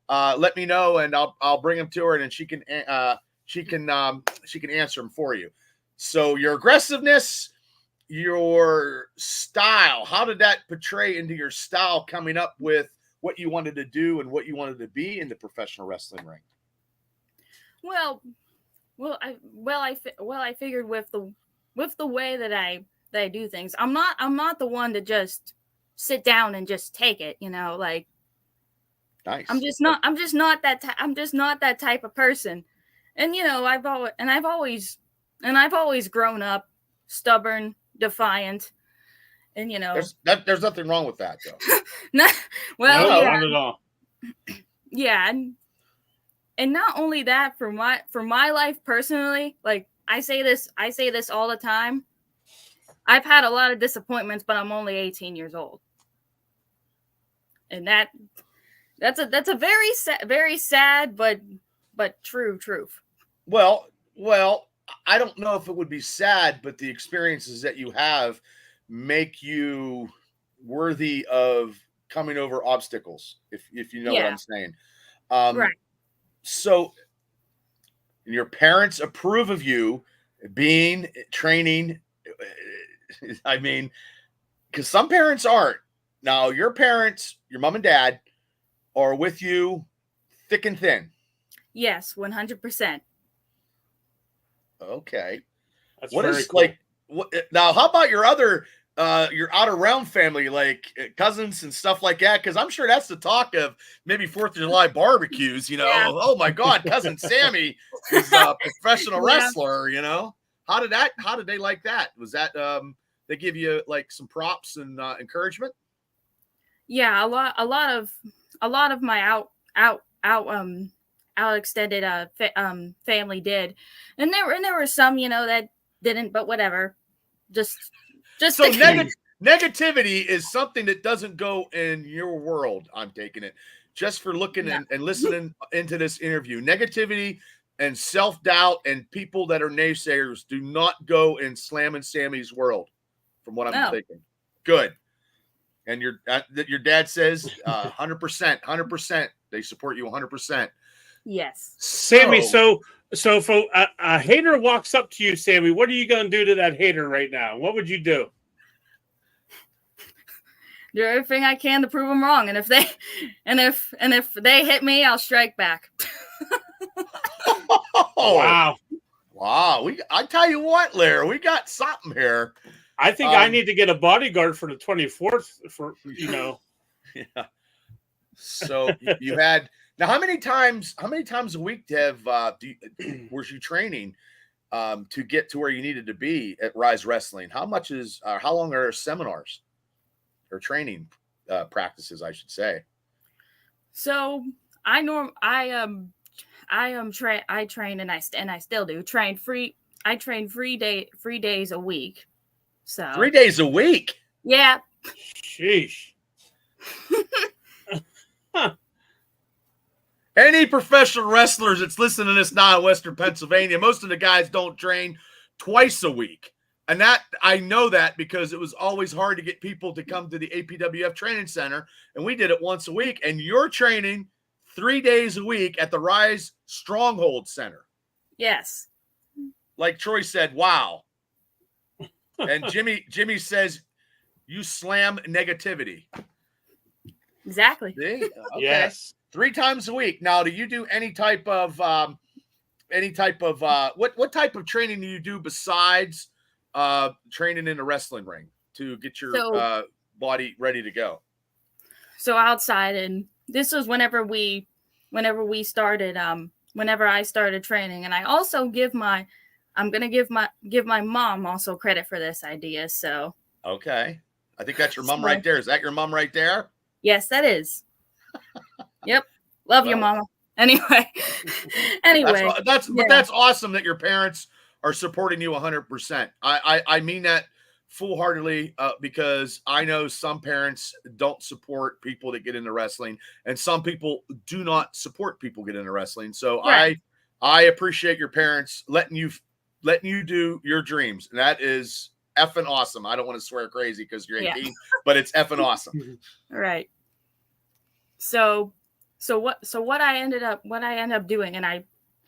let me know, and I'll bring them to her, and then she can answer them for you. So your aggressiveness, your style, how did that portray into your style coming up with what you wanted to do and what you wanted to be in the professional wrestling ring? Well, I figured with the way that I do things, I'm not the one to just sit down and just take it, like Nice. I'm just not that type of person. And I've always grown up stubborn, defiant, and There's nothing wrong with that though. not, well, No, yeah, not at all. yeah, and not only that, for my life personally, like I say this all the time. I've had a lot of disappointments, but I'm only 18 years old, and that's a very sad but true truth. Well, I don't know if it would be sad, but the experiences that you have make you worthy of coming over obstacles, if you know what Yeah, I'm saying. right. So your parents approve of you being training. I mean, because some parents aren't. Now, your parents, your mom and dad, are with you thick and thin. Yes, 100%. Okay. That's What very is cool. like what now? How about your other your outer realm family, like cousins and stuff like that? Because I'm sure that's the talk of maybe 4th of July barbecues. Yeah. Oh my God, cousin Sammy is a professional Yeah. wrestler. How did they like that? Was that they give you like some props and encouragement? Yeah, a lot of my out extended family did. And there were some, that didn't, but whatever. Just So negativity is something that doesn't go in your world. I'm taking it just for looking no. and listening into this interview. Negativity and self-doubt and people that are naysayers do not go in Slammin' Sammy's world, from what I'm No. thinking. Good. And your dad says 100%, 100%. They support you 100%. Yes. Sammy, so if a hater walks up to you, Sammy, what are you going to do to that hater right now? What would you do? Do everything I can to prove them wrong, and if they hit me, I'll strike back. Wow. I tell you what, Larry, we got something here. I think I need to get a bodyguard for the 24th. Yeah. So you had now. How many times a week was you training to get to where you needed to be at Rise Wrestling? How long are seminars or training practices, I should say? So I train and I still do train free. I train 3 days a week. So 3 days a week. Yeah. Sheesh. Huh. Any professional wrestlers that's listening to this now in Western Pennsylvania, most of the guys don't train twice a week. And that I know that because it was always hard to get people to come to the APWF training center. And we did it once a week. And you're training 3 days a week at the Rise Stronghold Center. Yes. Like Troy said, wow. And Jimmy says, you slam negativity. Exactly. Okay. Yes. 3 times a week. Now, do you do any type of what type of training do you do besides training in the wrestling ring to get your body ready to go? So outside, and this was whenever I started training, and I also I'm going to give my mom also credit for this idea. So okay, I think that's your mom right there. Is that your mom right there? Yes, that is. Yep. Love you, Mama. Anyway. That's awesome that your parents are supporting you 100%. I mean that full-heartedly because I know some parents don't support people that get into wrestling, and some people do not support people get into wrestling. So right. I appreciate your parents letting you do your dreams, and that is effing awesome. I don't want to swear crazy because you're 18, but it's effing awesome. Right. So what I ended up doing, and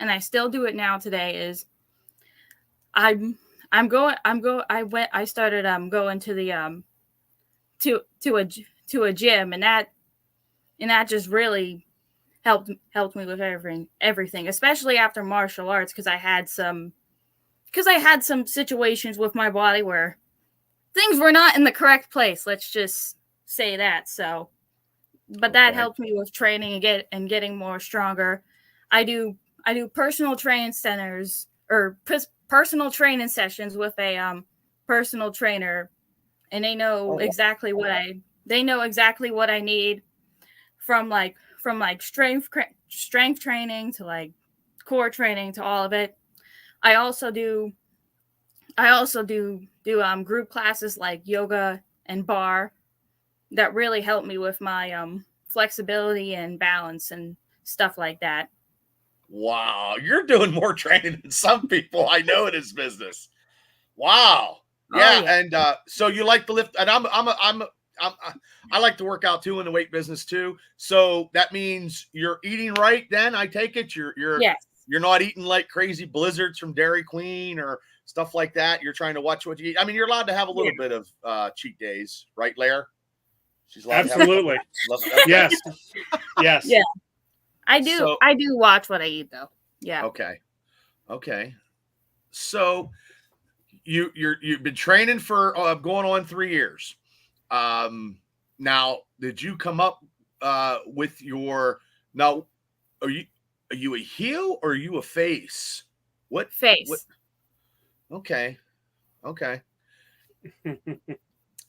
I still do it now today, is I started going to the to a gym, and that just really helped me with everything, especially after martial arts, because I had some situations with my body where things were not in the correct place. Let's just say that. So, but that Okay. helped me with training and getting more stronger. I do personal training centers or personal training sessions with a personal trainer, and they know exactly what I need, from strength training to like core training to all of it. I also do group classes like yoga and bar that really help me with my flexibility and balance and stuff like that. Wow, you're doing more training than some people I know in this business. Wow. Oh Yeah, yeah. and so you like to lift, and I like to work out too in the weight business too. So that means you're eating right. Then I take it Yes. you're not eating like crazy blizzards from Dairy Queen or stuff like that. You're trying to watch what you eat. I mean, you're allowed to have a little bit of cheat days, right, Lair? She's allowed Absolutely. to have. Okay. Yes. Yes. Yeah. I do. So- I do watch what I eat, though. Yeah. Okay. So you've been training for going on 3 years. Now, did you come up with your now? Are you a heel or are you a face? What Face. What? Okay.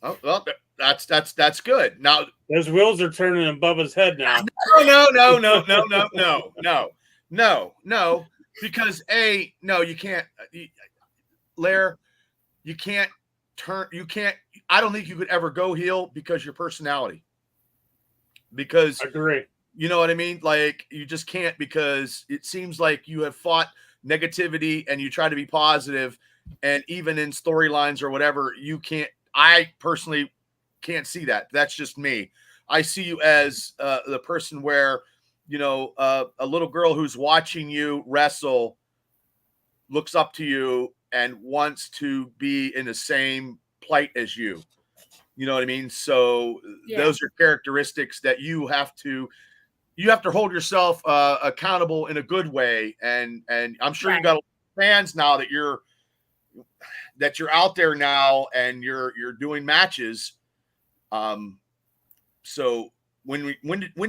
Oh well, that's good. Now, Those wheels are turning above his head now. no, because you can't, Lair, you can't I don't think you could ever go heel because your personality. Because I agree. you know what I mean? Like, you just can't, because it seems like you have fought negativity and you try to be positive, and even in storylines or whatever, you can't. I personally can't see that. That's just me. I see you as the person where, a little girl who's watching you wrestle looks up to you and wants to be in the same plight as you. You know what I mean? So those are characteristics that you have to hold yourself accountable in a good way. And I'm sure you got fans now that you're out there now and you're doing matches. So when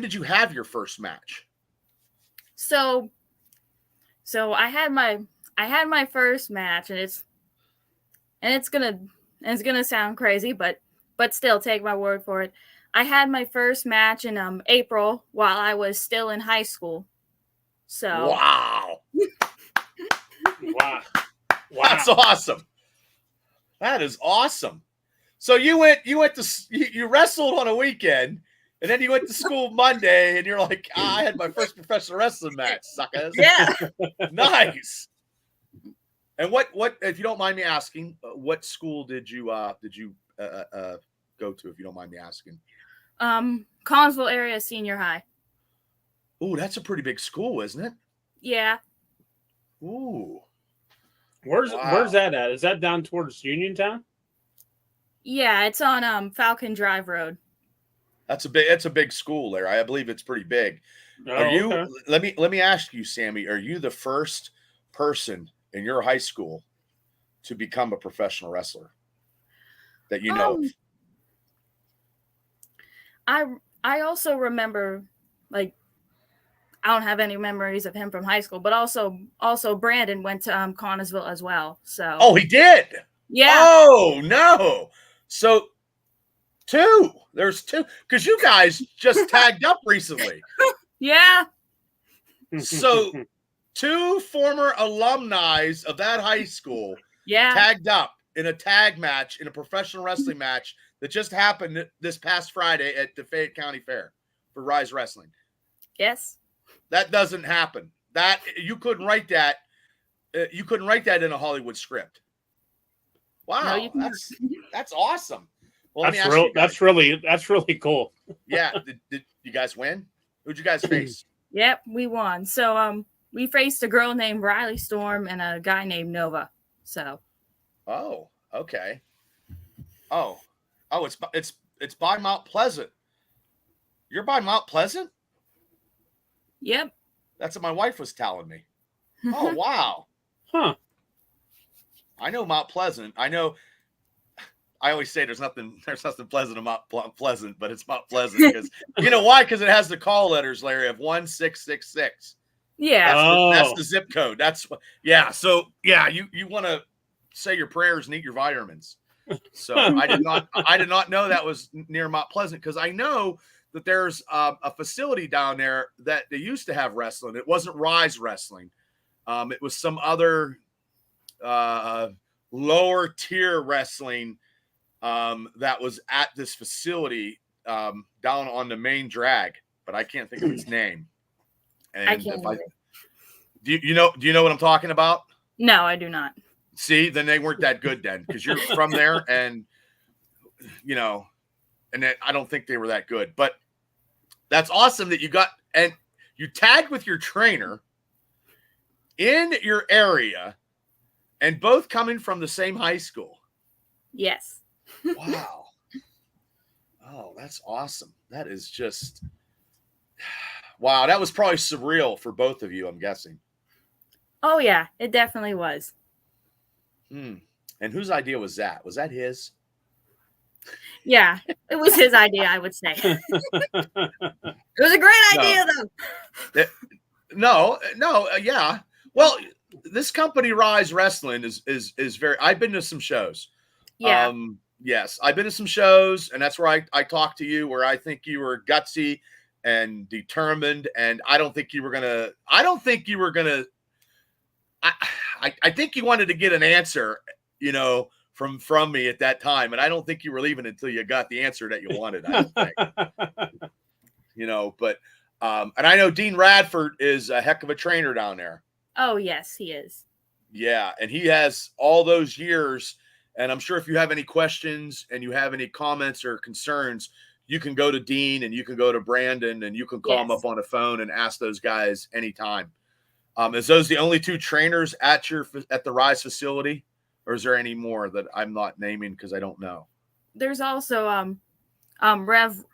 did you have your first match? So I had my first match, and it's gonna sound crazy, but still, take my word for it. I had my first match in April while I was still in high school. So wow. Wow. That's awesome. That is awesome. So you wrestled on a weekend, and then you went to school Monday, and you're like, I had my first professional wrestling match, suckers. Yeah. Nice. And what if you don't mind me asking, what school did you go to, if you don't mind me asking? Collinsville area senior high. Ooh, that's a pretty big school, isn't it? Yeah. Ooh. Where's that at? Is that down towards Uniontown? Yeah, it's on Falcon Drive Road. That's a big school there. I believe it's pretty big. Okay. Let me ask you, Sammy, are you the first person in your high school to become a professional wrestler that you know of? I also remember, like, I don't have any memories of him from high school, but also Brandon went to Connersville as well. So Oh, he did. Yeah. Oh no. So there's two, because you guys just tagged up recently. Yeah. So 2 former alumni of that high school tagged up in a tag match, in a professional wrestling match that just happened this past Friday at the Fayette County Fair for Rise Wrestling. Yes. That doesn't happen. That you couldn't write that. You couldn't write that in a Hollywood script. Wow, No, that's awesome. Well, that's really cool. Yeah, did you guys win? Who'd you guys face? Yep, we won. So we faced a girl named Riley Storm and a guy named Nova. So Oh, okay. Oh, it's by Mount Pleasant. You're by Mount Pleasant? yep. That's what my wife was telling me. Oh, wow. Huh. I know Mount Pleasant. I know. I always say there's nothing pleasant about Mount Pleasant, but it's Mount Pleasant because you know why? Because it has the call letters, Larry, of 1666. Yeah. That's the zip code. That's what. Yeah. So yeah, you want to say your prayers and eat your vitamins. So I did not know that was near Mount Pleasant because I know that there's a facility down there that they used to have wrestling. It wasn't Rise Wrestling. It was some other lower tier wrestling that was at this facility down on the main drag, but I can't think of its name. And I can't. Do you know what I'm talking about? No, I do not. See, then they weren't that good then because you're from there, and and I don't think they were that good. But that's awesome that you got and you tagged with your trainer in your area, and both coming from the same high school. Yes. Wow. Oh, that's awesome. That is just wow. That was probably surreal for both of you, I'm guessing. Oh yeah, it definitely was. And whose idea was that? Was that his? Yeah, it was his idea, I would say. It was a great idea, though. Yeah. Well, this company Rise Wrestling is very. I've been to some shows. Yeah. Yes, I've been to some shows, and that's where I talked to you, where I think you were gutsy and determined, and I think you were gonna. I think you wanted to get an answer, from me at that time, and I don't think you were leaving until you got the answer that you wanted. I don't think, but and I know Dean Radford is a heck of a trainer down there. Oh yes, he is. Yeah, and he has all those years, and I'm sure if you have any questions and you have any comments or concerns, you can go to Dean and you can go to Brandon and you can call him up on the phone and ask those guys anytime. Is those the only two trainers at the Rise facility, or is there any more that I'm not naming because I don't know? There's also Rev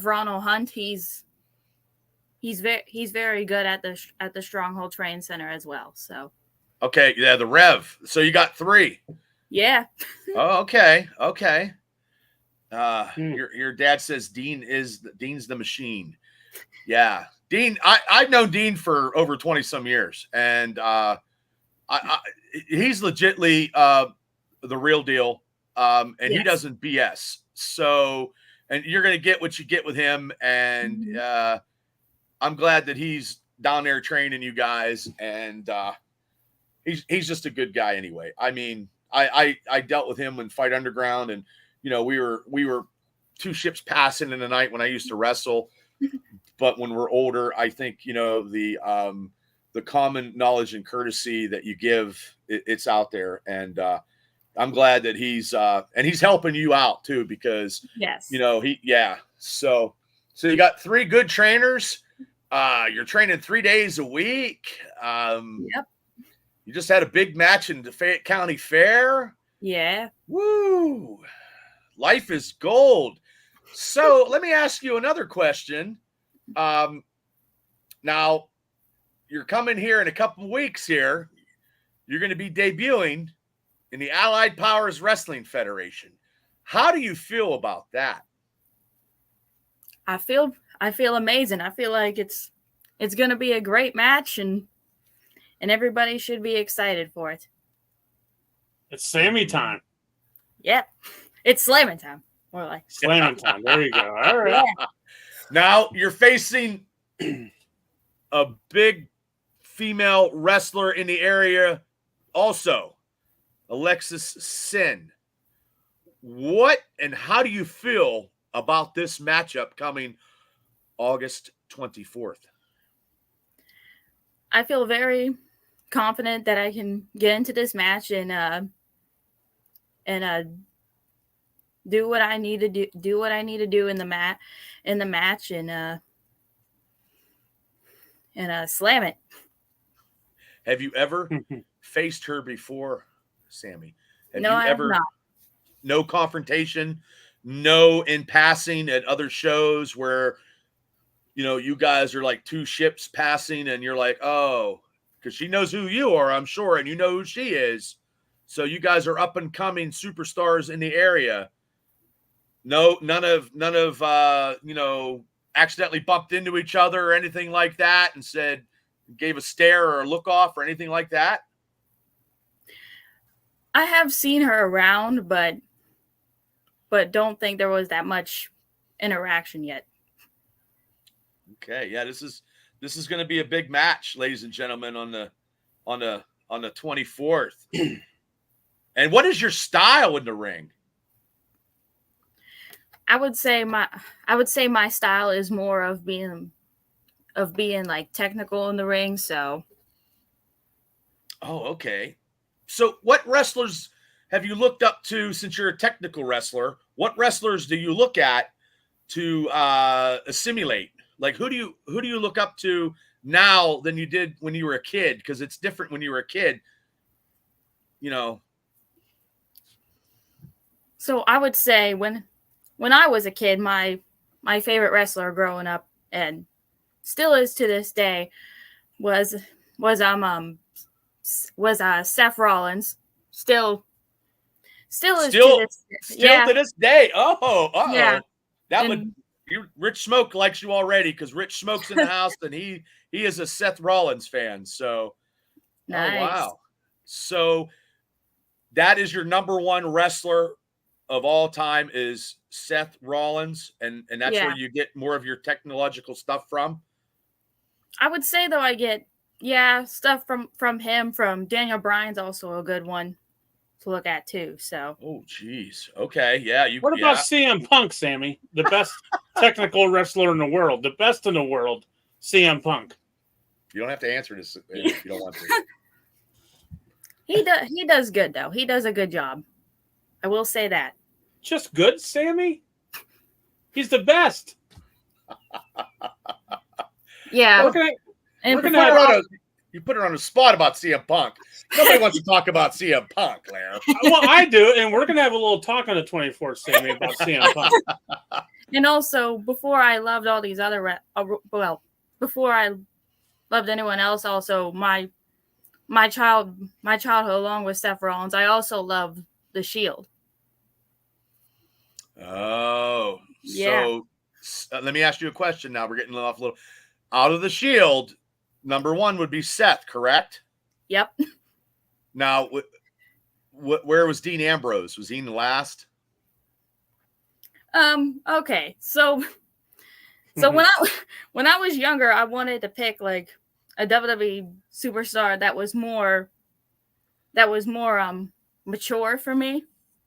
Ronald Hunt. He's very good at the Stronghold Training Center as well. So okay, yeah, the Rev. So you got 3. Yeah. Oh, okay. Your dad says Dean's the machine. Yeah. Dean, I've known Dean for over 20 some years, and he's legitly the real deal, and yes. He doesn't BS. So, and you're going to get what you get with him, and I'm glad that he's down there training you guys, and he's just a good guy anyway. I mean, I dealt with him in Fight Underground, and we were 2 ships passing in the night when I used to wrestle. But when we're older, I think, the common knowledge and courtesy that you give, it's out there. And I'm glad that he's helping you out too, because, yes, So you got 3 good trainers. You're training 3 days a week. Yep. You just had a big match in the Fayette County Fair. Yeah. Woo. Life is gold. So let me ask you another question. Now you're coming here in a couple of weeks here. You're going to be debuting in the Allied Powers Wrestling Federation. How do you feel about that? I feel amazing. I feel like it's going to be a great match, and everybody should be excited for it. It's Sammy time. Yep. It's Slammin time. More like Slammin time. There you go. All right. Yeah. Now you're facing a big female wrestler in the area also, Alexis Sin. What and how do you feel about this matchup coming August 24th? I feel very confident that I can get into this match and do what I need to do in the match, and and slam it. Have you ever faced her before, Sammy? Have No, you I have ever, not. no confrontation, no in passing at other shows where, you guys are like two ships passing and you're like, oh, because she knows who you are, I'm sure, and you know who she is. So you guys are up and coming superstars in the area. No, none of accidentally bumped into each other or anything like that and gave a stare or a look off or anything like that. I have seen her around, but don't think there was that much interaction yet. Okay, yeah, this is going to be a big match, ladies and gentlemen, on the 24th. And what is your style in the ring? I would say my style is more of being like technical in the ring. So, Oh, okay. So what wrestlers have you looked up to since you're a technical wrestler? What wrestlers do you look at to assimilate? Like who do you look up to now than you did when you were a kid? Because it's different when you were a kid. So I would say when I was a kid, my favorite wrestler growing up and still is to this day was Seth Rollins. Still is to this. Still to this day. Yeah. That would Rich Smoke likes you already because Rich Smoke's in the house and he is a Seth Rollins fan. So Nice. Oh wow. So that is your number one wrestler of all time is Seth Rollins, and that's where you get more of your technological stuff from. I would say though I get stuff from him. From Daniel Bryan's also a good one to look at too. So oh geez, okay, yeah. What about CM Punk, Sammy? The best technical wrestler in the world, the best in the world, CM Punk. You don't have to answer this if you don't want to. He does good though. He does a good job. I will say that. Just good, Sammy? He's the best. Yeah. You put her on a spot about CM Punk. Nobody wants to talk about CM Punk, Claire. Well, I do, and we're going to have a little talk on the 24th, Sammy, about CM Punk. And also, before I loved all these other, before I loved anyone else, also my childhood along with Seth Rollins, I also loved The Shield. Oh, yeah. So let me ask you a question. Now we're getting off a little. Out of The Shield, number one would be Seth, correct? Yep. Now, where was Dean Ambrose? Was he in the last? Okay. So when I was younger, I wanted to pick like a WWE superstar that was more mature for me,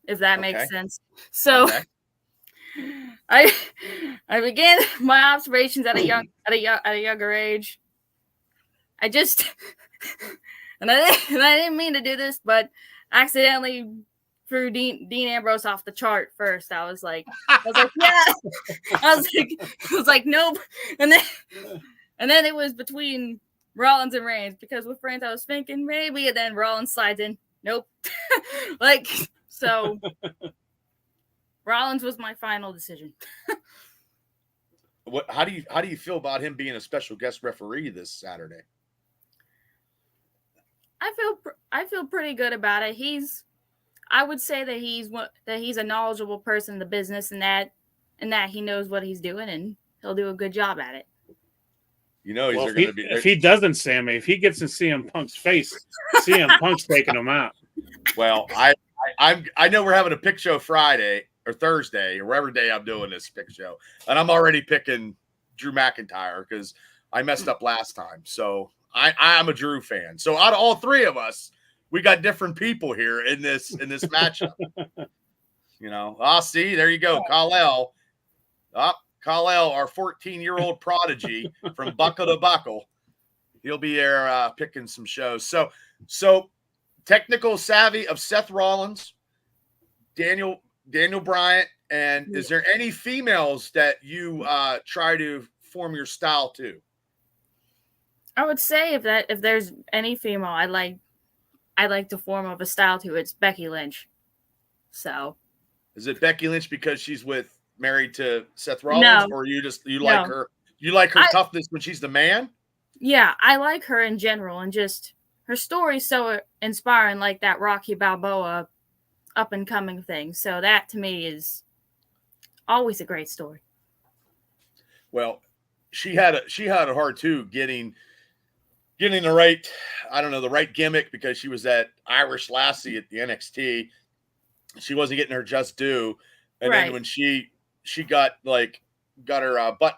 if that makes sense. So I began my observations at a younger age. I just and I didn't mean to do this, but accidentally threw Dean Ambrose off the chart first. I was like, yeah. I was like, nope. And then it was between Rollins and Reigns, because with Reigns I was thinking maybe, and then Rollins slides in. Nope. So Rollins was my final decision. How do you feel about him being a special guest referee this Saturday? I feel pretty good about it. I would say that he's a knowledgeable person in the business, and that he knows what he's doing, and he'll do a good job at it. If he doesn't, Sammy, if he gets in CM Punk's face, CM Punk's taking him out. Well, I know we're having a pick show Friday or Thursday or whatever day I'm doing this pick show, and I'm already picking Drew McIntyre because I messed up last time. So I'm a Drew fan. So out of all three of us, we got different people here in this matchup. See, there you go, Kal-El. Kal-El, our 14-year-old prodigy from Buckle to Buckle. He'll be there picking some shows. So technical savvy of Seth Rollins, Daniel Bryant, and is there any females that you try to form your style to? I would say if there's any female I like the form of a style to, it's Becky Lynch. So Is it Becky Lynch because she's married to Seth Rollins, no, or you like no. her? You like her I toughness when she's the man? Yeah, I like her in general, and just her story's so inspiring, like that Rocky Balboa up and coming thing. So that to me is always a great story. Well, she had a hard too getting the right, I don't know, the right gimmick, because she was that Irish lassie at the NXT. She wasn't getting her just due, and then Right. when she got her butt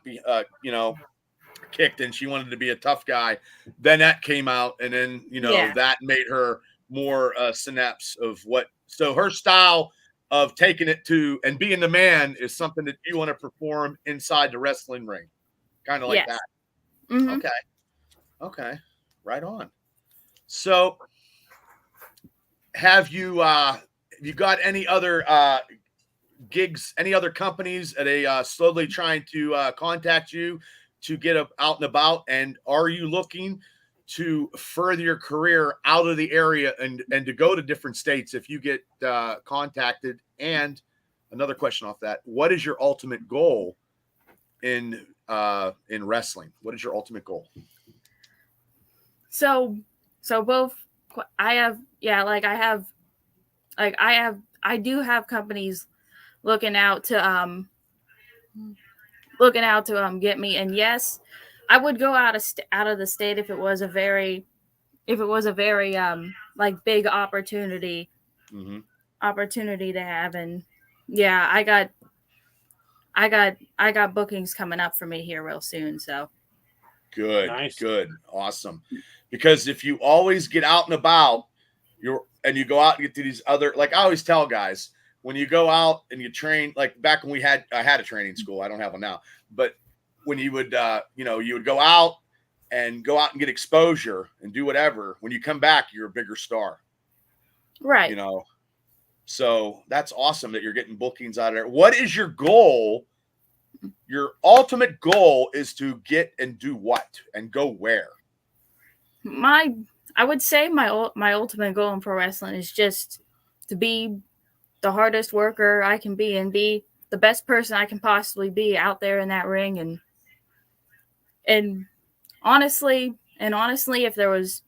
kicked, and she wanted to be a tough guy, then that came out, and then Yeah. that made her more synapse of what. So her style of taking it to and being the man is something that you want to perform inside the wrestling ring, kind of like Yes. that. Mm-hmm. Okay, right on. So have you got any other gigs, any other companies that slowly trying to contact you to get out and about? And are you looking to further your career out of the area and to go to different states if you get contacted? And another question off that: what is your ultimate goal in wrestling? What is your ultimate goal? So both I have I do have companies looking out to get me, and yes, I would go out of the state if it was a very like big Mm-hmm. opportunity to have. And yeah, I got bookings coming up for me here real soon. So Good, Nice. good, awesome. Because if you always get out and about, and you go out and get to these other, like I always tell guys, when you go out and you train, like back when I had a training school, I don't have one now, but when you would, you would go out and get exposure and do whatever. When you come back, you're a bigger star, right. you know. So that's awesome that you're getting bookings out of there. What is your goal? Your ultimate goal is to get and do what and go where? I would say my ultimate goal in pro wrestling is just to be the hardest worker I can be, and be the best person I can possibly be out there in that ring. And honestly, if there was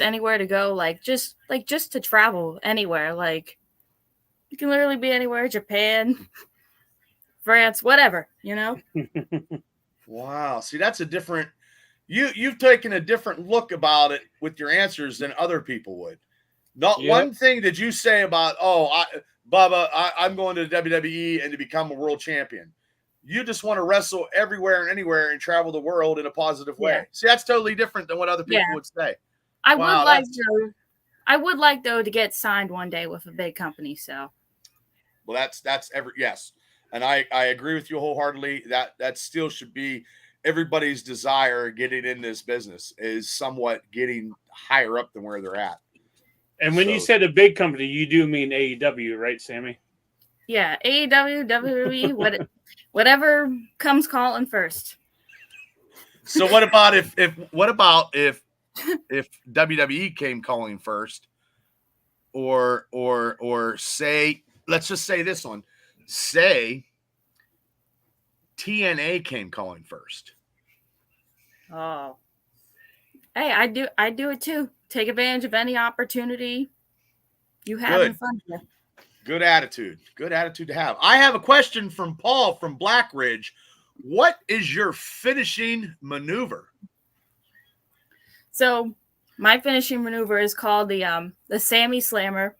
anywhere to go, just to travel anywhere, like you can literally be anywhere, Japan, France, whatever, Wow. See, that's a different, you've taken a different look about it with your answers than other people would. Not Yep. one thing did you say about, I'm going to WWE and to become a world champion. You just want to wrestle everywhere and anywhere and travel the world in a positive way. Yeah. See, that's totally different than what other people Yeah. would say. I Wow, would like though to get signed one day with a big company. So well, yes. And I agree with you wholeheartedly. That still should be everybody's desire getting in this business, is somewhat getting higher up than where they're at. And when you said a big company, you do mean AEW, right, Sammy? yeah, AEW, WWE, whatever comes calling first. So what about if WWE came calling first, or say, let's just say this one, say TNA came calling first. Oh, hey, I do it too. Take advantage of any opportunity you have in front of you. Good attitude to have. I have a question from Paul from Blackridge. What is your finishing maneuver? So my finishing maneuver is called the Sammy Slammer.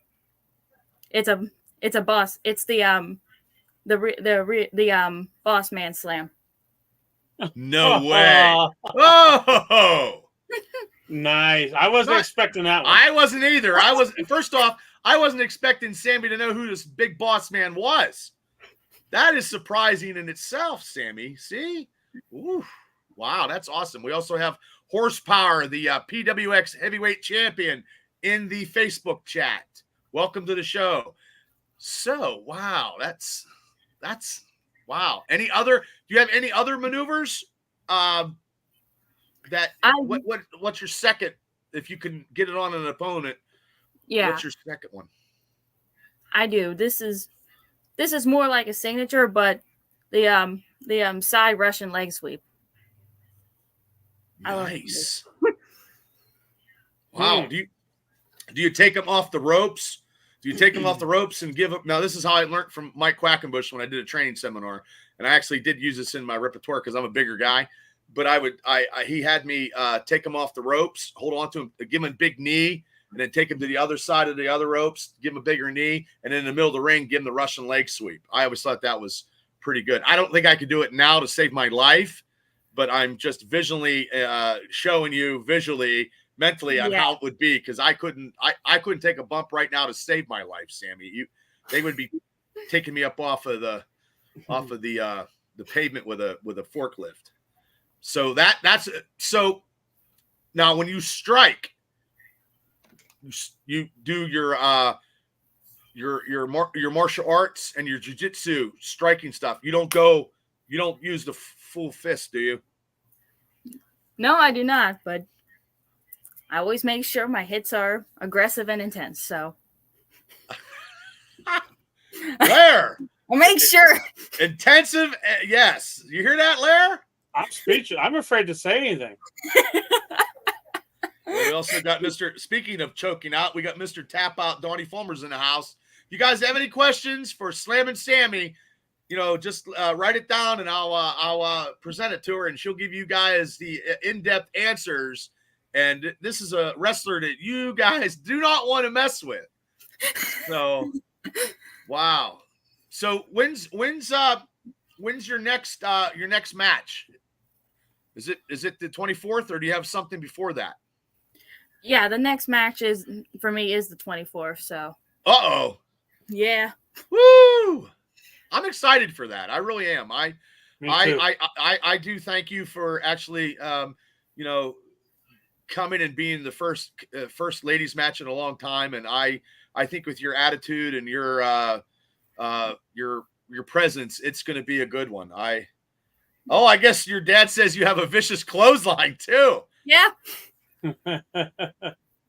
It's a boss. It's the boss man slam. No way. Oh, nice. I wasn't expecting that one. I wasn't either. First off, I wasn't expecting Sammy to know who this big boss man was. That is surprising in itself, Sammy. See? Ooh, wow, that's awesome. We also have Horsepower, the PWX heavyweight champion, in the Facebook chat. Welcome to the show. So, wow, that's wow. Do you have any other maneuvers? what's your second? If you can get it on an opponent, what's your second one? I do. This is more like a signature, but the side Russian leg sweep. Nice. Wow. Do you take them off the ropes? Do you take them off the ropes and give them? Now, this is how I learned from Mike Quackenbush when I did a training seminar, and I actually did use this in my repertoire because I'm a bigger guy. But he had me take them off the ropes, hold on to him, give him a big knee, and then take him to the other side of the other ropes, give him a bigger knee, and then in the middle of the ring, give him the Russian leg sweep. I always thought that was pretty good. I don't think I could do it now to save my life, but I'm just visually showing you mentally on how it would be, because I couldn't take a bump right now to save my life, Sammy. They would be taking me up off of the pavement with a forklift. So that's so. Now, when you strike, you do your martial arts and your jiu-jitsu striking stuff. You don't use the full fist, do you? No, I do not, but I always make sure my hits are aggressive and intense. So Lair, I'll make sure. Intensive, yes. You hear that, Lair? I'm speechless. I'm afraid to say anything. We also got speaking of choking out, we got Mr. Tap Out Donnie Fulmer's in the house. You guys have any questions for Slammin' Sammy? Just write it down and I'll present it to her, and she'll give you guys the in-depth answers. And this is a wrestler that you guys do not want to mess with. So, wow. So when's your next match? Is it the 24th, or do you have something before that? Yeah, the next match is the 24th. So. Uh-oh. Yeah. Woo! I'm excited for that. I really am. I do thank you for actually, coming and being the first ladies match in a long time. And I think with your attitude and your presence, it's going to be a good one. I guess your dad says you have a vicious clothesline too. Yeah. That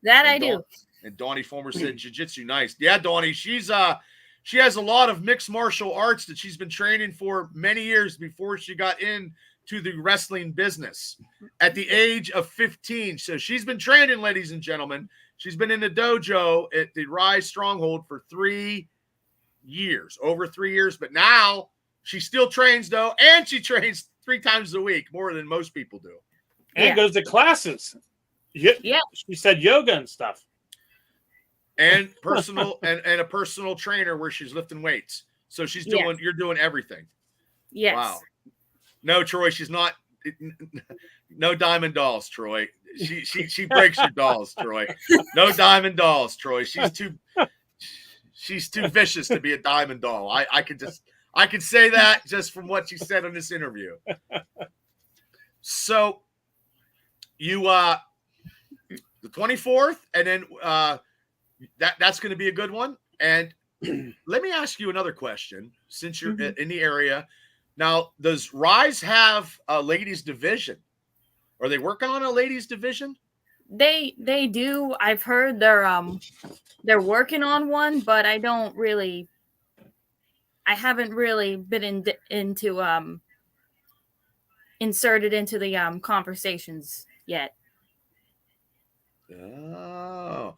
I do. And Donnie Fulmer said jiu-jitsu nice. Yeah, Donnie, she has a lot of mixed martial arts that she's been training for many years before she got into the wrestling business at the age of 15. So she's been training, ladies and gentlemen. She's been in the dojo at the Rise Stronghold for 3 years, over 3 years. But now she still trains, though, and she trains 3 times a week, more than most people do. And goes to classes. Yeah. She said yoga and stuff. And personal and a personal trainer where she's lifting weights. So she's doing you're doing everything. Yes. Wow. No, Troy, she's not. No diamond dolls, Troy. She breaks your dolls, Troy. No diamond dolls, Troy. She's too vicious to be a diamond doll. I can say that just from what she said in this interview. So you the 24th, and then that's going to be a good one. And let me ask you another question, since you're in the area. Now, does Rise have a ladies division? Are they working on a ladies division? They do. I've heard they're working on one, but I haven't really been into inserted into the conversations yet. Oh.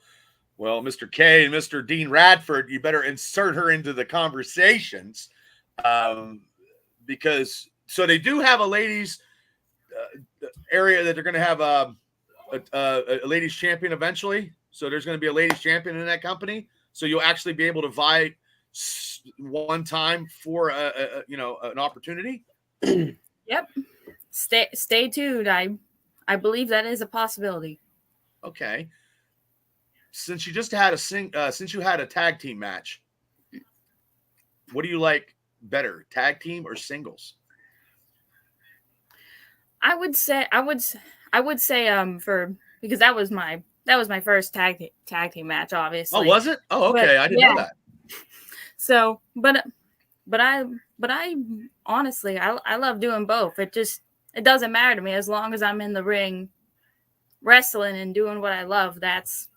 Well, Mr. K and Mr. Dean Radford, you better insert her into the conversations, because so they do have a ladies area that they're going to have a ladies champion eventually. So there's going to be a ladies champion in that company. So you'll actually be able to vie one time for an opportunity. Yep. Stay tuned. I believe that is a possibility. Okay. Since you just had since you had a tag team match, what do you like better, tag team or singles? I would say because that was my first tag team match, obviously. Oh, was it? Oh, okay. I didn't know that. So, but I honestly, I love doing both. It it doesn't matter to me as long as I'm in the ring wrestling and doing what I love. That's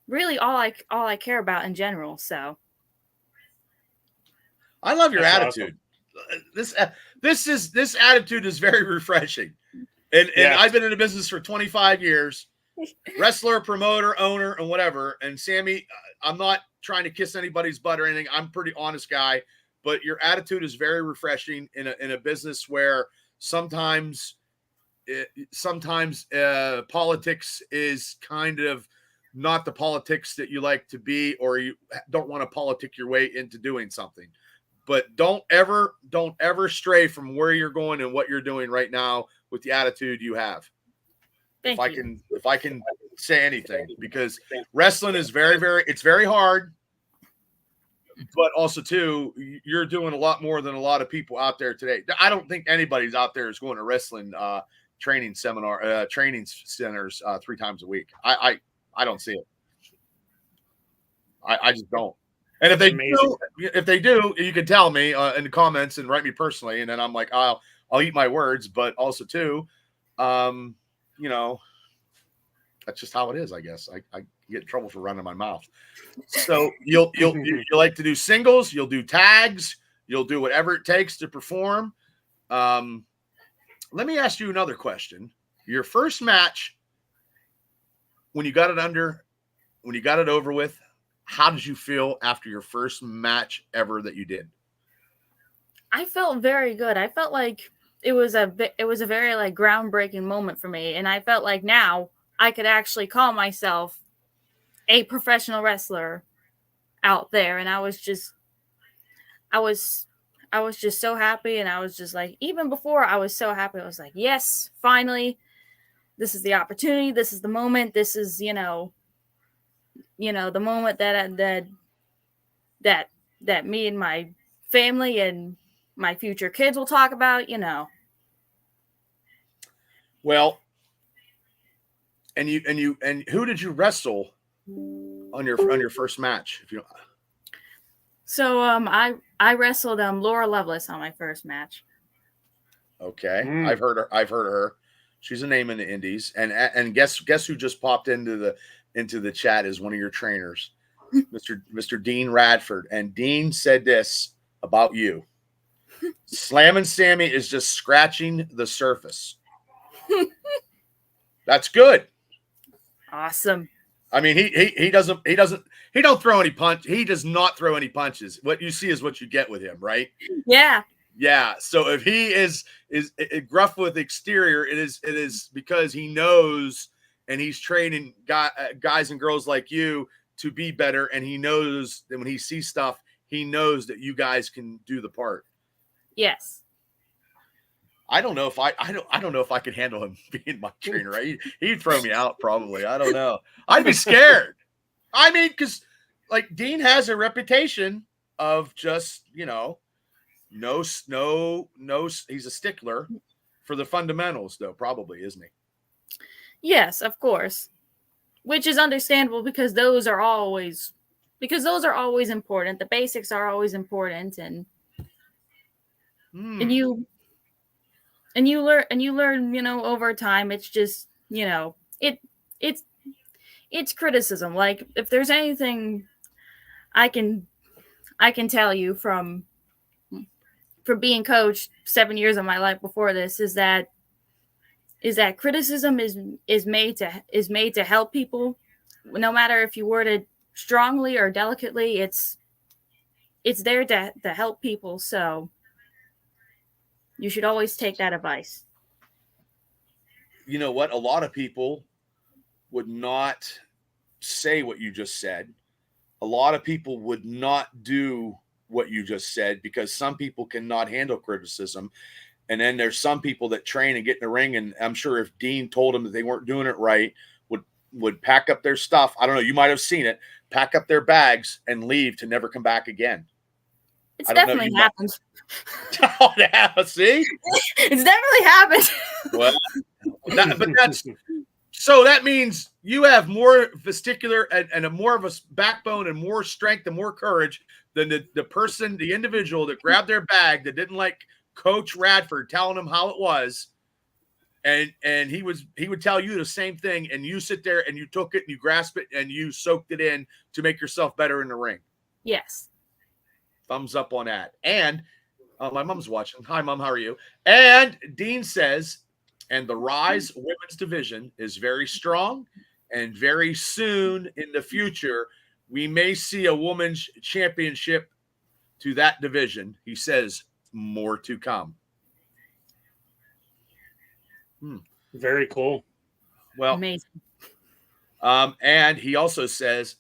really all I care about in general. So I love your That's attitude. This attitude is very refreshing. And Yes. I've been in the business for 25 years, wrestler, promoter, owner, and whatever. And Sammy, I'm not trying to kiss anybody's butt or anything. I'm a pretty honest guy, but your attitude is very refreshing in a business where sometimes politics is kind of not the politics that you like to be, or you don't want to politic your way into doing something. But don't ever stray from where you're going and what you're doing right now with the attitude you have. thank you. If I can say anything, because wrestling is it's very hard, but also too, you're doing a lot more than a lot of people out there today. I don't think anybody's out there is going to wrestling training centers 3 times a week. I don't see it. I just don't. And if they do, you can tell me in the comments and write me personally, and then I'm like, I'll eat my words. But also too, you know, that's just how it is, I guess. I get in trouble for running my mouth. So you like to do singles, you'll do tags, you'll do whatever it takes to perform. Let me ask you another question. Your first match, when you got it over with, how did you feel after your first match ever that you did? I felt very good. I felt like it was a very like groundbreaking moment for me, and I felt like now I could actually call myself a professional wrestler out there. And I was just so happy, and I was just like, even before I was so happy, I was like, yes, finally, this is the opportunity, this is the moment, this is the moment that me and my family and my future kids will talk about. Well, and who did you wrestle on your first match? If you don't... So I wrestled Laura Lovelace on my first match. Okay. I've heard of her. She's a name in the indies. And guess who just popped into the chat as one of your trainers, Mr. Dean Radford. And Dean said this about you: Slammin' Sammy is just scratching the surface. That's good. Awesome. I mean, he don't throw any punch. He does not throw any punches. What you see is what you get with him, right? Yeah. Yeah. So if he is gruff with exterior, it is because he knows, and he's training guys and girls like you to be better. And he knows that when he sees stuff, he knows that you guys can do the part. Yes. I don't know if I don't know if I could handle him being my trainer. Right? He'd throw me out probably. I don't know. I'd be scared. I mean, because like Dean has a reputation of just, no, he's a stickler for the fundamentals, though, probably, isn't he? Yes, of course. Which is understandable because those are always important. The basics are always important, and you learn, over time. It's just, it's criticism. Like, if there's anything I can tell you from being coached 7 years of my life before this, is that criticism is made to help people. No matter if you word it strongly or delicately, it's there to help people. So you should always take that advice. You know what? A lot of people would not say what you just said. A lot of people would not do what you just said because some people cannot handle criticism. And then there's some people that train and get in the ring. And I'm sure if Dean told them that they weren't doing it right, would pack up their stuff. I don't know. You might have seen it. Pack up their bags and leave to never come back again. It's definitely happened. Oh, yeah, see? It's definitely happened. Well, so that means you have more vestibular and a more of a backbone and more strength and more courage than the individual that grabbed their bag that didn't like Coach Radford telling him how it was, and he would tell you the same thing, and you sit there and you took it and you grasped it and you soaked it in to make yourself better in the ring. Yes. Thumbs up on that. And my mom's watching. Hi, Mom. How are you? And Dean says, and the Rise women's division is very strong, and very soon in the future, we may see a women's championship to that division. He says, more to come. Very cool. Well, amazing. And he also says,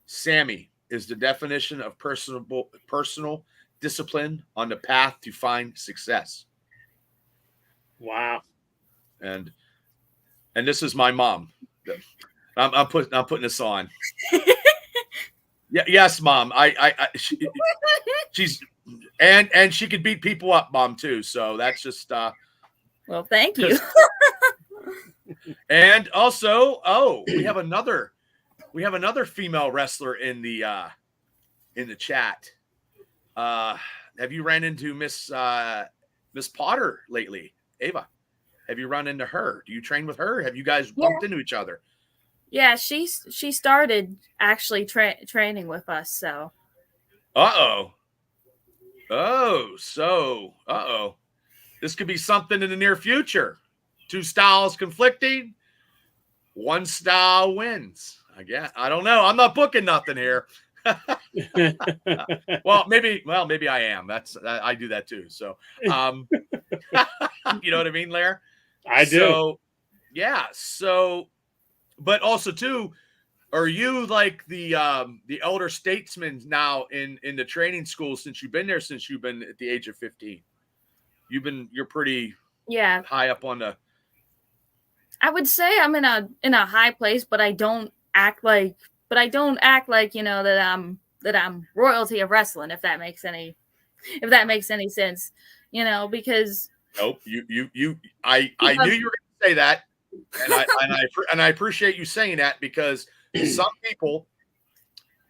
Sammy is the definition of personal discipline on the path to find success. Wow. And this is my mom. I'm putting this on. Yeah, yes, Mom. She's and she could beat people up, Mom, too. So that's just well, thank you. And also, we have another female wrestler in the chat. Have you ran into Miss Potter lately, Ava? Have you run into her? Do you train with her? Have you guys bumped into each other? Yeah, she started actually training with us. So. This could be something in the near future. Two styles conflicting. One style wins. I don't know. I'm not booking nothing here. Well, maybe I am. I do that too. So, you know what I mean, Lair? I do. So, yeah. So, but also too, are you like the elder statesman now in the training school since you've been there since you've been at the age of 15? You're pretty high up on the. I would say I'm in a high place, but I don't act like that I'm royalty of wrestling, if that makes any sense, because nope, I knew you were going to say that, and I appreciate you saying that, because some people,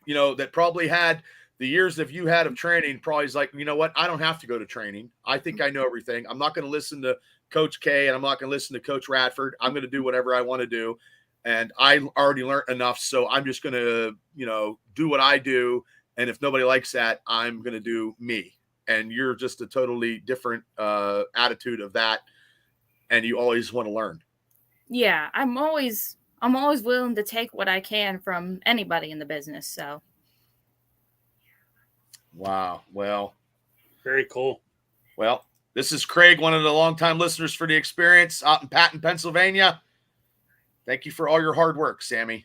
that probably had the years that you had of training, probably is like, you know what, I don't have to go to training. I think I know everything. I'm not going to listen to Coach K, and I'm not going to listen to Coach Radford. I'm going to do whatever I want to do. And I already learned enough. So I'm just going to, do what I do. And if nobody likes that, I'm going to do me. And you're just a totally different attitude of that. And you always want to learn. Yeah. I'm always willing to take what I can from anybody in the business. So. Wow. Well, very cool. Well, this is Craig, one of the longtime listeners for the experience out in Patton, Pennsylvania. Thank you for all your hard work, Sammy.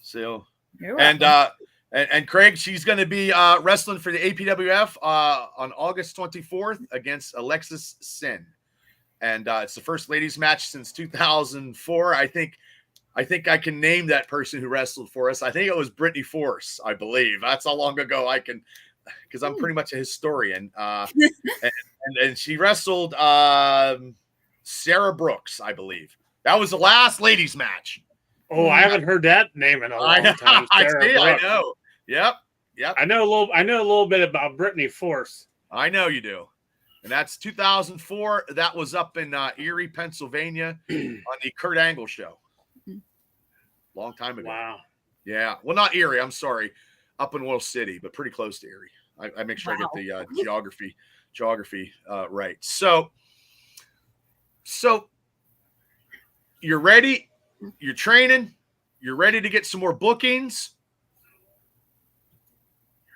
So, and Craig, she's going to be wrestling for the APWF on August 24th against Alexis Sin. And it's the first ladies match since 2004. I think I can name that person who wrestled for us. I think it was Brittany Force, I believe. That's how long ago I can, because I'm pretty much a historian. And she wrestled Sarah Brooks, I believe. That was the last ladies match. Oh, I haven't heard that name in a long time. I know. Yep. I know a little bit about Brittany Force. I know you do. And that's 2004. That was up in Erie, Pennsylvania on the Kurt Angle show. Long time ago. Wow. Yeah. Well, not Erie. I'm sorry. Up in Oil City, but pretty close to Erie. I make sure I get the geography right. So you're ready. You're training. You're ready to get some more bookings.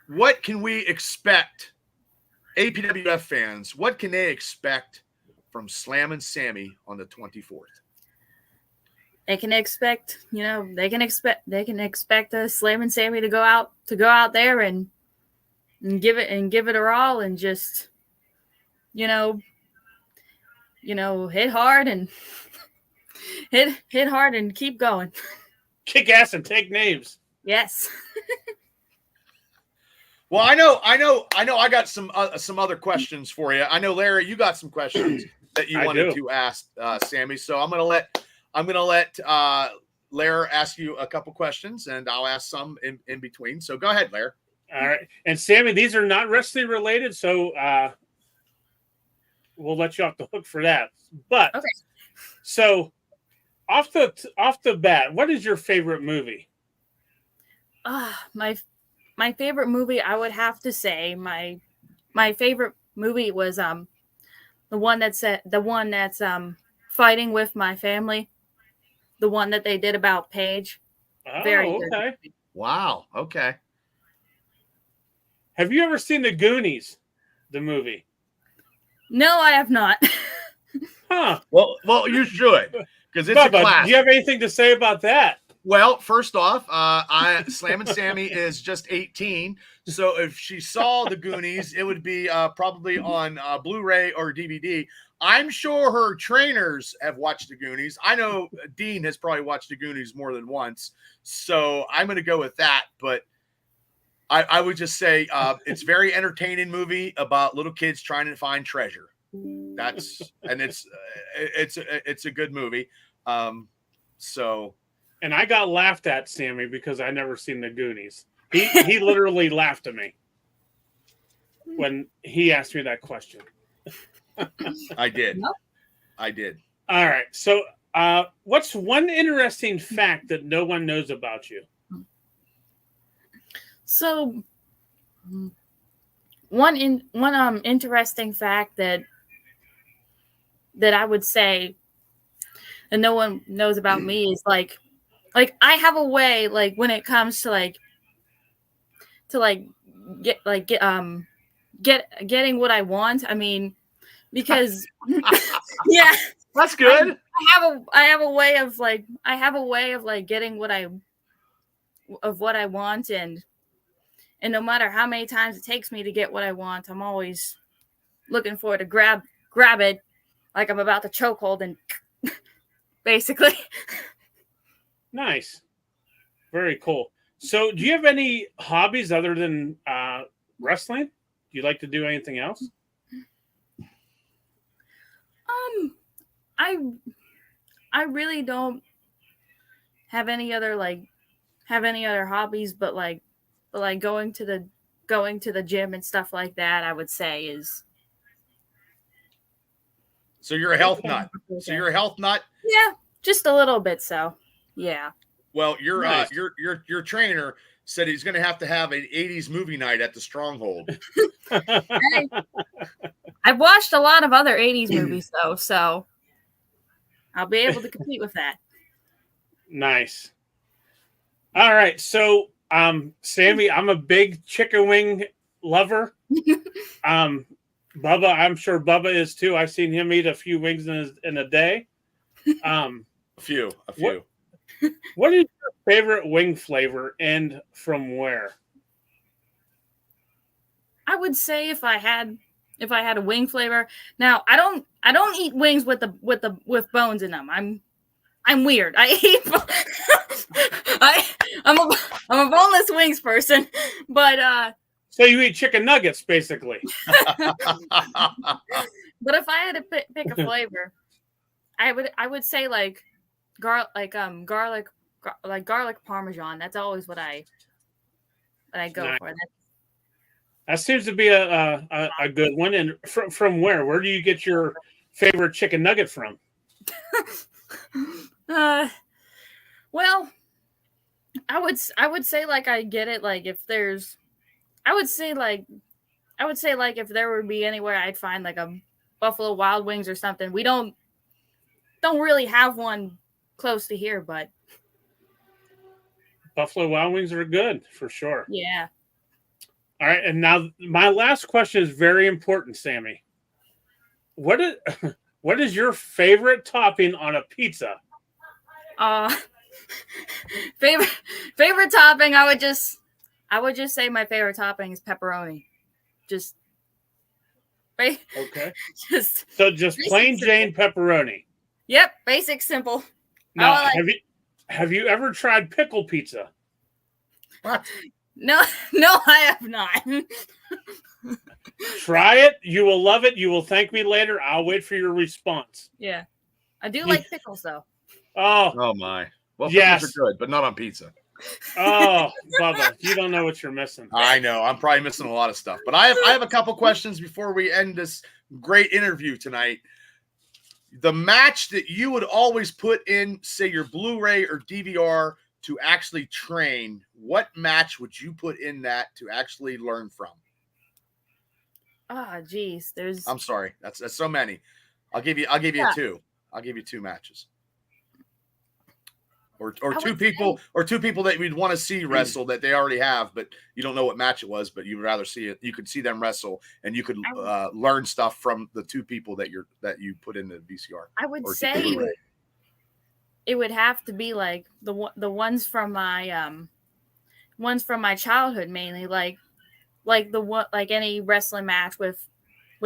What can we expect, APWF fans? What can they expect from Slammin' Sammy on the 24th? They can expect Slammin' Sammy to go out there and give it her all, and just hit hard and hit hard and keep going. Kick ass and take names. Yes. Well, I know. I got some other questions for you. I know, Larry, you got some questions that you wanted to ask Sammy. So I'm gonna let Larry ask you a couple questions, and I'll ask some in between. So go ahead, Larry. All right. And Sammy, these are not wrestling related, so we'll let you off the hook for that. But Okay. so off the bat, what is your favorite movie? My favorite movie, I would have to say my favorite movie was the one that's Fighting with My Family, the one that they did about Paige. Very Oh, good. okay. Wow. Okay. Have you ever seen The Goonies, the movie? No, I have not. Huh. Well, you should, because it's a Bubba, classic. do you have anything to say about that? Well, first off, Slammin' Sammy is just 18, so if she saw the Goonies, it would be probably on Blu-ray or DVD. I'm sure her trainers have watched the Goonies. I know Dean has probably watched the Goonies more than once, so I'm going to go with that. But I would just say it's a very entertaining movie about little kids trying to find treasure. It's a good movie. So. And I got laughed at, Sammy, because I never seen the Goonies. He literally laughed at me when he asked me that question. I did. Nope. I did. All right. So, what's one interesting fact that no one knows about you? So, one interesting fact that I would say that no one knows about me is like I have a way, like, when it comes to getting what I want. I mean, because yeah, that's good. I have a way of getting what I want, and no matter how many times it takes me to get what I want, I'm always looking for to grab it like I'm about to chokehold and basically. Nice. Very cool. So, do you have any hobbies other than wrestling? Do you like to do anything else? I really don't have any other hobbies, but going to the gym and stuff like that, I would say is. So you're a health nut. Yeah, just a little bit. So, yeah. Well, Nice. your trainer said he's going to have an 80s movie night at the Stronghold. I've watched a lot of other 80s movies though, so I'll be able to compete with that. Nice. All right. So, Sammy, I'm a big chicken wing lover. Bubba, I'm sure Bubba is too. I've seen him eat a few wings in a day. A few. What is your favorite wing flavor and from where? I would say if I had a wing flavor. Now, I don't eat wings with bones in them. I'm weird. I eat I'm a boneless wings person, but so you eat chicken nuggets basically. But if I had to pick a flavor, I would say garlic parmesan. That's always what I go Nice. for. That seems to be a good one. And from where? Where do you get your favorite chicken nugget from? Well, I would say I get it if there's. I would say if there would be anywhere I'd find a Buffalo Wild Wings or something. We don't really have one close to here, but Buffalo Wild Wings are good for sure. Yeah. All right, and now my last question is very important, Sammy. What is your favorite topping on a pizza? Favorite topping, I would just say my favorite topping is pepperoni. Okay. Just plain Jane pepperoni. Yep, basic, simple. Now, have you ever tried pickle pizza? What? No, I have not. Try it. You will love it. You will thank me later. I'll wait for your response. Yeah. I do like pickles, though. Oh my. Well, yes. pickles are good, but not on pizza. Oh, Bubba, you don't know what you're missing. I know. I'm probably missing a lot of stuff. But I have a couple questions before we end this great interview tonight. The match that you would always put in, say, your Blu-ray or DVR to actually train, what match would you put in that to actually learn from? Ah, geez, there's. I'm sorry, that's so many. I'll give you Yeah. two. I'll give you two matches. Or I two would say, people that we'd want to see wrestle that they already have, but you don't know what match it was, but you'd rather see it. You could see them wrestle, and you could learn stuff from the two people that you put in the VCR. I would or say Blu-ray. it would have to be like the ones from my childhood, mainly like any wrestling match with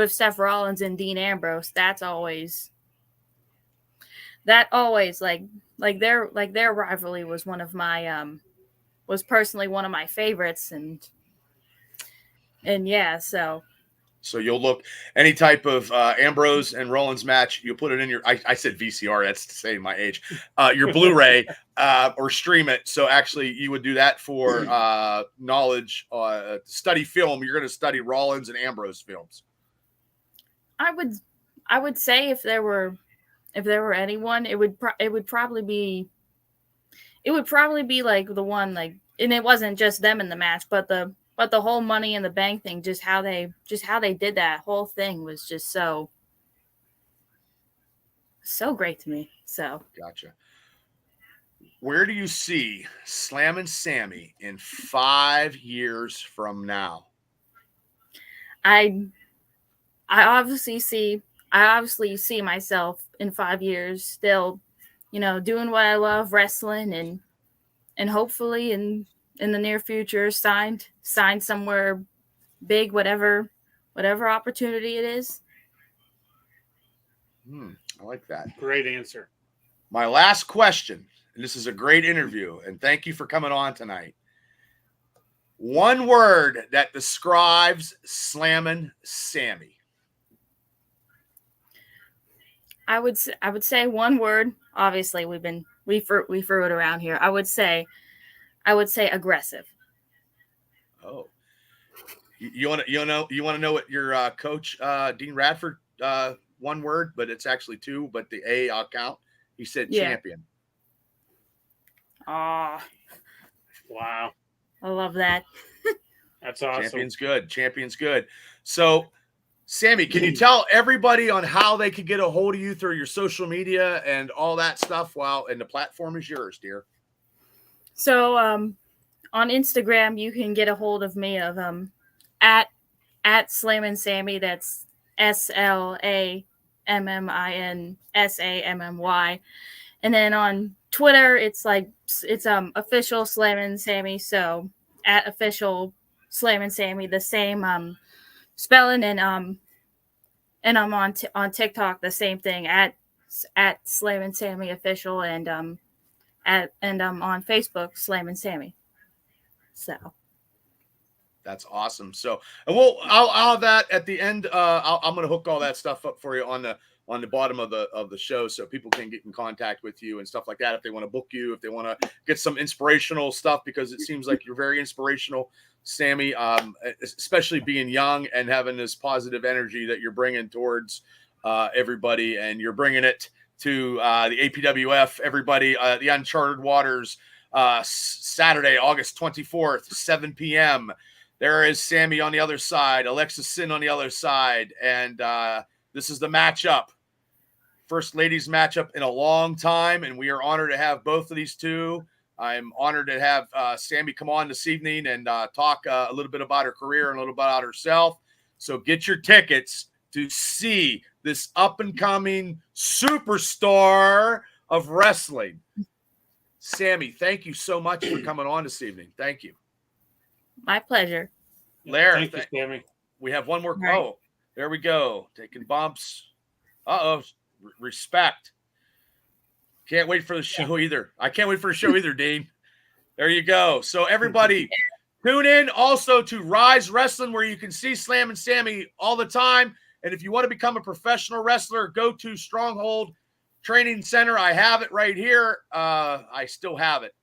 Seth Rollins and Dean Ambrose. That always like their rivalry was one of my was personally one of my favorites, and yeah, so you'll look any type of Ambrose and Rollins match, you'll put it in your, I said VCR, that's to say my age, your Blu-ray or stream it. So actually you would do that for knowledge, study film. You're going to study Rollins and Ambrose films. I would say if there were anyone, it would probably be like the one, like, and it wasn't just them in the match, but the whole Money in the Bank thing, just how they did that whole thing was just so great to me. So gotcha. Where do you see Slammin' Sammy in 5 years from now? I obviously see myself in 5 years still, doing what I love, wrestling, and hopefully in the near future signed somewhere big, whatever opportunity it is. I like that. Great answer. My last question, and this is a great interview, and thank you for coming on tonight. One word that describes Slammin' Sammy. I would say one word. Obviously, we threw it around here. I would say aggressive. Oh, you want to know what your coach Dean Radford one word, but it's actually two, but the A I'll count. He said champion. Ah, wow, I love that. That's awesome. Champion's good. So, Sammy, can you tell everybody on how they could get a hold of you through your social media and all that stuff? And the platform is yours, dear. So, on Instagram, you can get a hold of me of at Slammin' Sammy. That's SLAMMINSAMMY. And then on Twitter, it's official Slammin' Sammy. So at official Slammin' Sammy, the same spelling, and I'm on TikTok, the same thing at Slammin' Sammy official, and on Facebook, Slammin' Sammy. So that's awesome. So, and I'll have that at the end. I'm going to hook all that stuff up for you on the bottom of the show, so people can get in contact with you and stuff like that if they want to book you, if they want to get some inspirational stuff, because it seems like you're very inspirational, Sammy, especially being young and having this positive energy that you're bringing towards everybody, and you're bringing it to the APWF, everybody, the Uncharted Waters, Saturday, August 24th, 7 p.m. There is Sammy on the other side, Alexa Sin on the other side, and this is the matchup. First ladies matchup in a long time, and we are honored to have both of these two. I'm honored to have Sammy come on this evening and talk a little bit about her career and a little bit about herself. So get your tickets to see this up-and-coming superstar of wrestling. Sammy, thank you so much for coming on this evening. Thank you. My pleasure. Lair, thank you, Sammy. We have one more. Right. Oh, there we go. Taking bumps. Respect. Can't wait for the show either. I can't wait for the show either, Dean. There you go. So everybody, tune in also to Rise Wrestling, where you can see Slammin' Sammy all the time. And if you want to become a professional wrestler, go to Stronghold Training Center. I have it right here. I still have it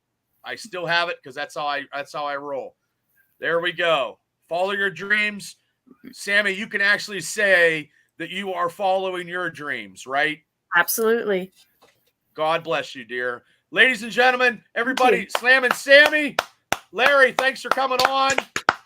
because that's how I roll. There we go. Follow your dreams. Sammy, you can actually say that you are following your dreams, right? Absolutely. God bless you, dear. Ladies and gentlemen, everybody, Slammin' Sammy, Larry, thanks for coming on.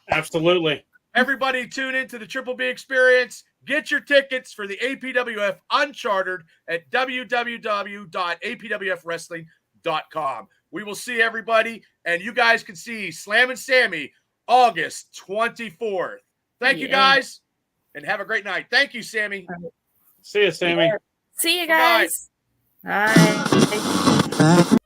Absolutely. Everybody tune into the Triple B Experience. Get your tickets for the APWF Uncharted at www.apwfwrestling.com. We will see everybody, and you guys can see Slammin' Sammy August 24th. Thank you, guys, and have a great night. Thank you, Sammy. See you, Sammy. Yeah. See you guys. Bye.